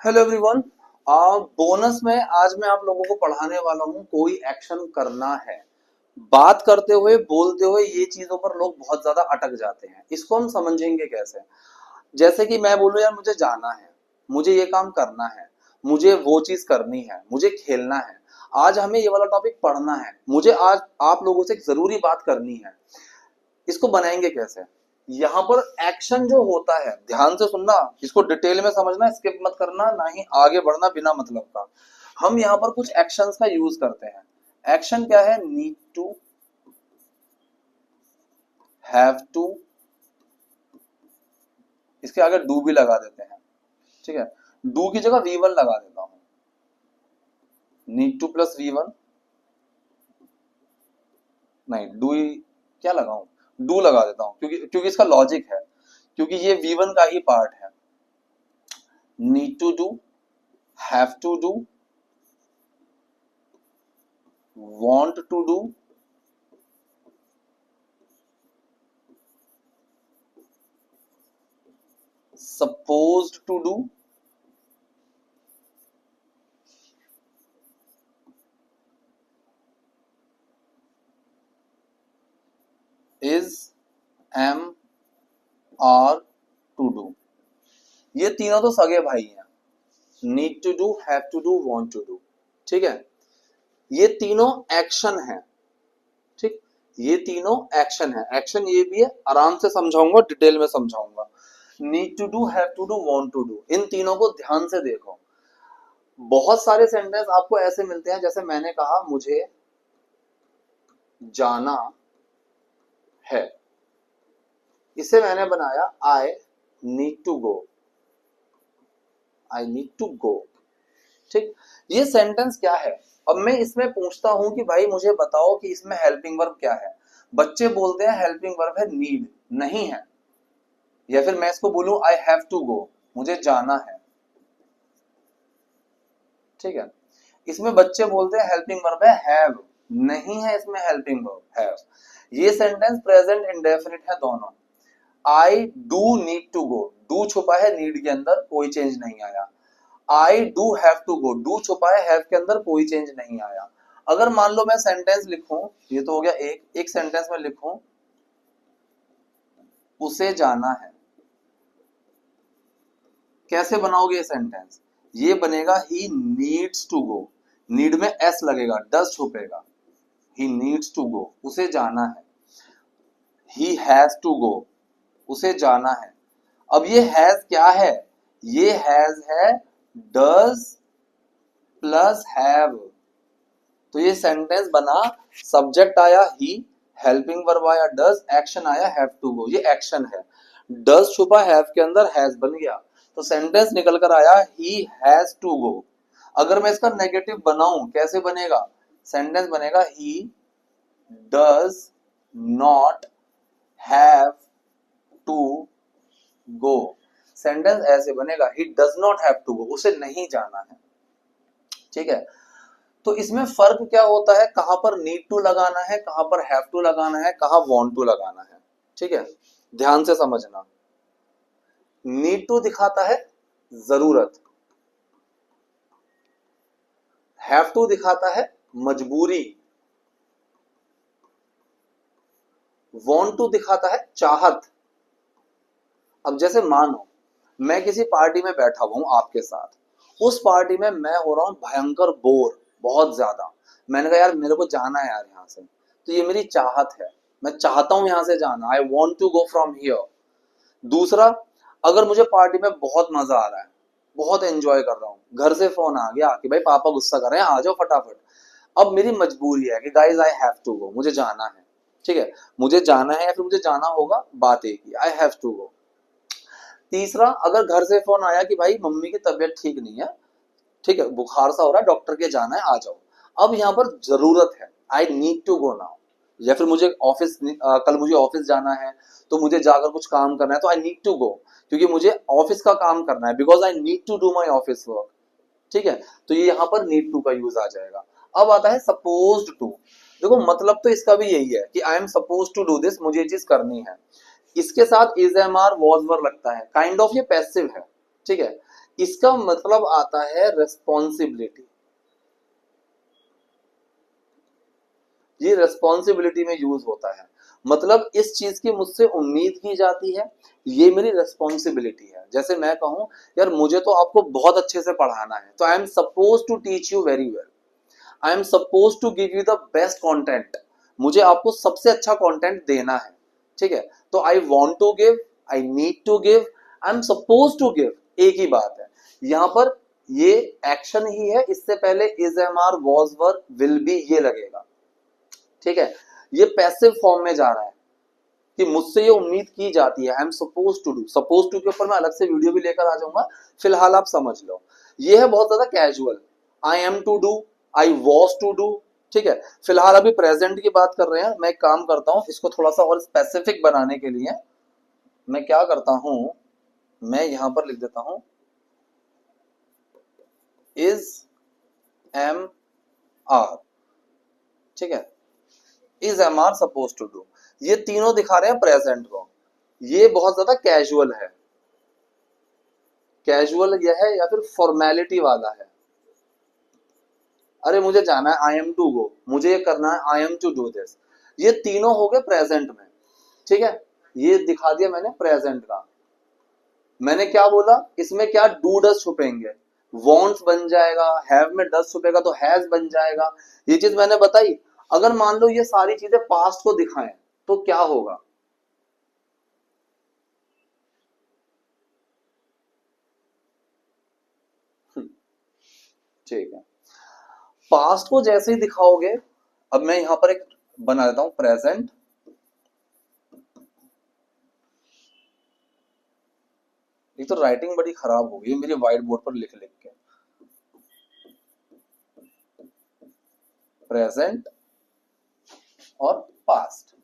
Hello everyone. Bonus में आज मैं आप लोगों को पढ़ाने वाला हूँ कोई एक्शन करना है। बात करते हुए बोलते हुए ये चीजों पर लोग बहुत ज्यादा अटक जाते हैं। इसको हम समझेंगे कैसे? जैसे कि मैं बोलूँ यार मुझे जाना है, मुझे ये काम करना है, मुझे वो चीज करनी है, मुझे खेलना है। आज हमें ये वाला टॉपिक पढ़ना है, मुझे आज आप लोगों से एक जरूरी बात करनी है। इसको बनाएंगे कैसे? यहाँ पर एक्शन जो होता है, ध्यान से सुनना, इसको डिटेल में समझना, स्किप मत करना, ना ही आगे बढ़ना बिना मतलब का। हम यहाँ पर कुछ एक्शंस का यूज करते हैं। एक्शन क्या है? नीड टू, हैव टू, इसके आगे डू भी लगा देते हैं। ठीक है, डू की जगह वी वन लगा देता हूं। Need to plus V one, नहीं डू क्या लगाऊं, डू लगा देता हूं, क्योंकि क्योंकि इसका लॉजिक है, क्योंकि ये वी वन का ही पार्ट है। Need to do, have to do, want to do, supposed to do, is, am, are, to do। ये तीनों तो सगे भाई हैं। Need to do, have to do, want to do. ठीक है, ये तीनों एक्शन है। ठीक, ये तीनों एक्शन है। एक्शन ये भी है, आराम से समझाऊंगा, डिटेल में समझाऊंगा। Need to do, have to do, want to do, इन तीनों को ध्यान से देखो। बहुत सारे सेंटेंस आपको ऐसे मिलते हैं, जैसे मैंने कहा मुझे जाना है, इसे मैंने बनाया I need to go, I need to go. ठीक, ये सेंटेंस क्या है? अब मैं इसमें पूछता हूं कि भाई मुझे बताओ कि इसमें हेल्पिंग वर्ब क्या है। बच्चे बोलते हैं हेल्पिंग वर्ब है नीड, नहीं है। या फिर मैं इसको बोलूं आई हैव टू गो, मुझे जाना है। ठीक है, इसमें बच्चे बोलते हैं हेल्पिंग वर्ब है हैव, नहीं है इसमें हेल्पिंग वर्ब हैव। ये सेंटेंस प्रेजेंट इंडेफिनिट है दोनों। I do need to go, do छुपा है नीड के अंदर, कोई चेंज नहीं आया। I do have to go, do छुपा है हैव के अंदर, कोई चेंज नहीं आया। अगर मान लो मैं सेंटेंस लिखूं, ये तो हो गया एक सेंटेंस में लिखूं उसे जाना है, कैसे बनाओगे ये सेंटेंस? ये बनेगा he needs to go, need में एस लगेगा, डज छुपेगा। ही नीड्स टू गो, उसे जाना है। ही हैज टू गो, उसे जाना है। अब ये हैज क्या है? ये हैज है डज प्लस हैव। तो ये सेंटेंस बना, सब्जेक्ट आया ही, हेल्पिंग वर्ब आया डज, एक्शन आया हैव टू गो, ये एक्शन है। डज छुपा हैव के अंदर, हैज बन गया, तो सेंटेंस निकल कर आया ही हैज टू गो। अगर मैं इसका नेगेटिव बनाऊं, कैसे बनेगा? सेंटेंस बनेगा ही does not have to go. Sentence ऐसे बनेगा ही does not have to go, उसे नहीं जाना है। ठीक है, तो इसमें फर्क क्या होता है? कहां पर नीड टू लगाना है, कहां पर हैव टू लगाना है, कहां वांट टू लगाना है। ठीक है, ध्यान से समझना। नीड टू दिखाता है जरूरत, हैव टू दिखाता है मजबूरी, वांट टू दिखाता है चाहत। अब जैसे मानो मैं किसी पार्टी में बैठा हुआ हूं आपके साथ, उस पार्टी में मैं हो रहा हूं भयंकर बोर, बहुत ज्यादा। मैंने कहा यार मेरे को जाना है यार यहाँ से, तो ये मेरी चाहत है, मैं चाहता हूं यहाँ से जाना, I want to go from here. दूसरा, अगर मुझे पार्टी में बहुत मजा आ रहा है, बहुत एंजॉय कर रहा हूँ, घर से फोन आ गया कि भाई पापा गुस्सा कर रहे हैं, आ जाओ फटाफट। अब मेरी मजबूरी है कि guys I have to go, मुझे जाना है। ठीक है, मुझे जाना है या फिर मुझे जाना होगा, बात एक ही, आई हैव टू गो। तीसरा, अगर घर से फोन आया कि भाई मम्मी की तबीयत ठीक नहीं है, ठीक है, बुखार सा हो रहा है, डॉक्टर के जाना है, आ जाओ। अब यहाँ पर जरूरत है, I need to go now. या फिर मुझे ऑफिस, कल मुझे ऑफिस जाना है, तो मुझे जाकर कुछ काम करना है, तो आई नीड टू गो, क्योंकि मुझे ऑफिस का काम करना है, because I need to do my office work. ठीक है, तो ये यहाँ पर नीड टू का यूज आ जाएगा। अब आता है सपोज्ड टू। देखो मतलब तो इसका भी यही है कि I am suppose to do this, मुझे ये चीज करनी है। इसके साथ is am are was were लगता है, काइंड ऑफ ये पैसिव है। ठीक है, इसका मतलब आता है रेस्पॉन्सिबिलिटी। ये रेस्पॉन्सिबिलिटी में यूज होता है, मतलब इस चीज की मुझसे उम्मीद की जाती है, ये मेरी रेस्पॉन्सिबिलिटी है। जैसे मैं कहूं यार मुझे तो आपको बहुत अच्छे से पढ़ाना है, तो I am suppose to teach you very well, I am suppose to give you the best content, मुझे आपको सबसे अच्छा कंटेंट देना है, ठीक है। तो I want to give, I need to give, I am suppose to give, एक ही बात है। यहां पर ये एक्शन ही है, इससे पहले is, am are, was, were, will be ये लगेगा, ठीक है। ये पैसिव फॉर्म में जा रहा है कि मुझसे ये उम्मीद की जाती है, I am suppose to do. Suppose to के ऊपर मैं अलग से वीडियो भी लेकर आ जाऊंगा, फिलहाल आप समझ लो। ये है बहुत ज्यादा casual, I am to do, I was to do, ठीक है। फिलहाल अभी प्रेजेंट की बात कर रहे हैं। मैं काम करता हूं इसको थोड़ा सा और स्पेसिफिक बनाने के लिए, मैं क्या करता हूं, मैं यहां पर लिख देता हूं इज, एम आर, ठीक है, is, am are, suppose to do. ये तीनों दिखा रहे हैं प्रेजेंट को। ये बहुत ज्यादा कैजुअल है, कैजुअल यह है या फिर फॉर्मेलिटी वाला है। अरे मुझे जाना है, आई एम टू गो, मुझे ये करना है, I am to do this. ये तीनों हो गए प्रेजेंट में, ठीक है। ये दिखा दिया मैंने प्रेजेंट का। मैंने क्या बोला, इसमें क्या डू डस छुपेंगे, वॉन्ट्स बन जाएगा, हैव में डस छुपेगा तो हैज बन जाएगा, ये चीज मैंने बताई। अगर मान लो ये सारी चीजें पास्ट को दिखाएं तो क्या होगा, ठीक है। पास्ट को जैसे ही दिखाओगे, अब मैं यहां पर एक बना देता हूं प्रेजेंट, एक तो राइटिंग बड़ी खराब हो गई मेरी व्हाइट बोर्ड पर लिख लिख के, प्रेजेंट और पास्ट,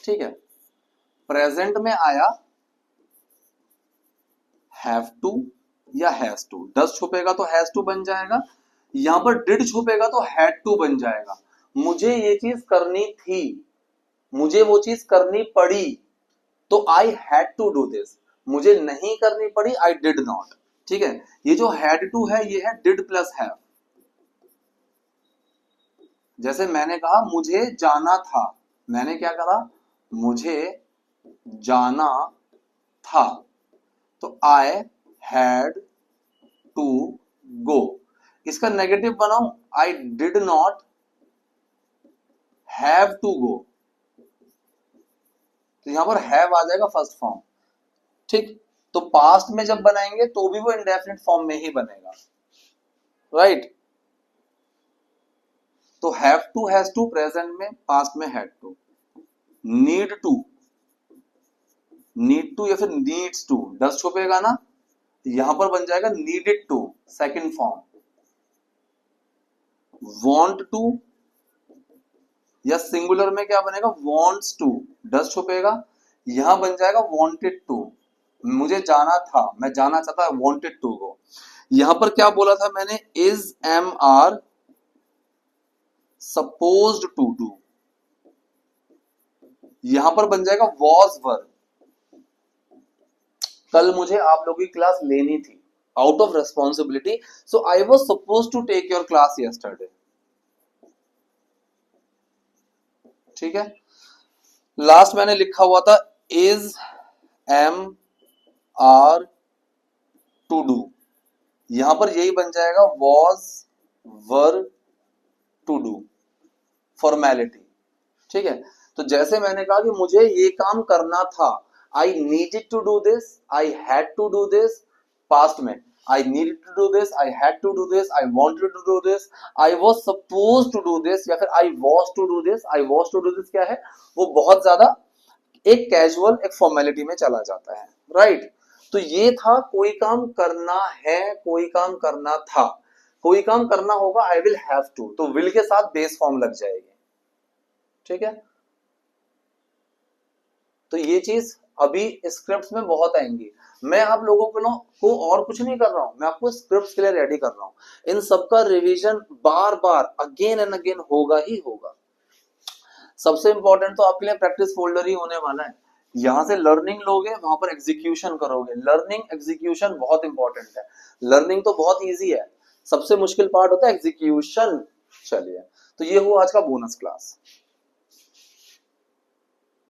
ठीक है। प्रेजेंट में आया हैव टू या हैज टू, डस छुपेगा तो हैज टू बन जाएगा, यहां पर डिड छुपेगा तो हैड टू बन जाएगा। मुझे ये चीज करनी थी, मुझे वो चीज करनी पड़ी, तो I had to do this. मुझे नहीं करनी पड़ी, आई डिड नॉट, ठीक है। ये जो हैड टू है ये है डिड प्लस हैव। जैसे मैंने कहा मुझे जाना था, मैंने क्या कहा, मुझे जाना था, तो आई हैड टू गो। इसका नेगेटिव बनाऊं, I did not have to go, तो यहां पर हैव आ जाएगा फर्स्ट फॉर्म, ठीक। तो पास्ट में जब बनाएंगे तो भी वो इंडेफिनिट फॉर्म में ही बनेगा, राइट। तो have to, has to present में, पास्ट में had to. Need to, need to या फिर नीड्स टू, डस छुपेगा ना, यहां पर बन जाएगा needed to, second form. Want to या सिंगुलर में क्या बनेगा, वांट्स टू, डस छुपेगा, यहां बन जाएगा वांटेड टू। मुझे जाना था, मैं जाना चाहता, वांटेड टू गो। यहां पर क्या बोला था मैंने, is, am are, supposed to do, यहां पर बन जाएगा वॉज वर। कल मुझे आप लोगों की क्लास लेनी थी, out of responsibility, so I was suppose to take your class yesterday, ठीक है। लास्ट मैंने लिखा हुआ था is, am are, to do, यहां पर यही बन जाएगा was, were, to do, formality, ठीक है। तो जैसे मैंने कहा कि मुझे ये काम करना था, I needed to do this, I had to do this, past में I needed to do this, I had to do this, I wanted to do this, I was suppose to do this, या फिर I was to do this. I was to do this क्या है, वो बहुत ज्यादा एक casual, एक formality में चला जाता है, राइट। तो ये था कोई काम करना है, कोई काम करना था, कोई काम करना होगा, आई विल हैव टू, तो विल के साथ बेस फॉर्म लग जाएगी, ठीक है। तो ये चीज अभी स्क्रिप्ट्स में बहुत आएंगी। मैं आप लोगों को और कुछ नहीं कर रहा हूं, मैं आपको स्क्रिप्ट्स के लिए रेडी कर रहा हूं। इन सबका revision bar bar again and again होगा ही होगा। सबसे इंपॉर्टेंट तो आपके लिए प्रैक्टिस फोल्डर ही होने वाला है, यहां से लर्निंग लोगे, वहां पर एग्जीक्यूशन करोगे। लर्निंग एग्जीक्यूशन बहुत इंपॉर्टेंट है। लर्निंग तो बहुत इजी है, सबसे मुश्किल पार्ट होता है एग्जीक्यूशन। चलिए, तो ये हुआ आज का बोनस क्लास।